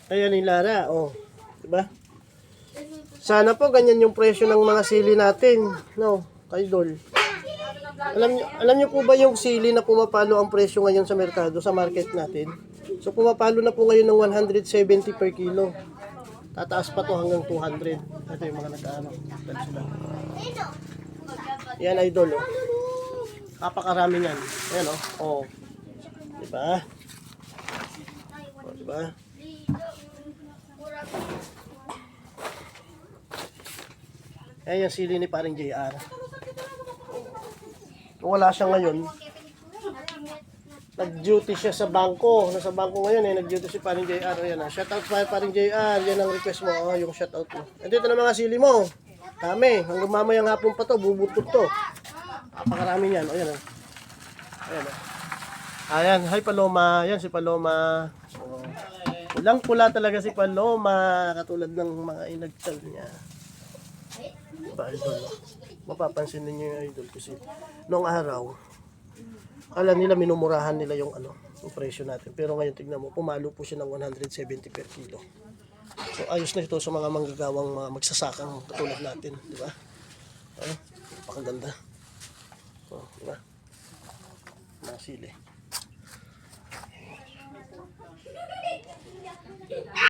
Ayan ni Lara, oh. Diba? Sana po ganyan yung presyo ng mga sili natin, no, Idol. Alam niyo po ba yung sili na pumapalo ang presyo ngayon sa merkado, sa market natin? So pumapalo na po ngayon ng 170 per kilo. Tataas pa to hanggang 200. Ito yung mga nag-ano. Yan, Idol, oh. Kapakarami yan. Ayan, oh. Oh. Diba? Oh, diba? Ayan yung sili ni paring JR. Kung wala siya ngayon, nag-duty siya sa bangko. Nasa bangko ngayon eh, nag-duty si paring JR. Ayan, shoutout pa paring JR. Yan ang request mo, oh, yung shoutout mo. And dito na mga sili mo. Dami. Hanggang mamayang hapon pa to, bubutot to. Napakarami yan. Ayan, oh. Ayan, oh. Ayan, hi Paloma. Ayan si Paloma. Oh. Pulang-pula talaga si Paloma. Katulad ng mga inagtal niya. Diba, Idol? Mapapansin ninyo yung Idol kasi noong araw, alam nila minumurahan nila yung yung presyo natin. Pero ngayon tignan mo, pumalo po siya ng 170 per kilo. So ayos na ito sa mga manggagawang mga magsasakang katulad natin, di ba? Ay, napakaganda. Oh, di ba? Mga sili.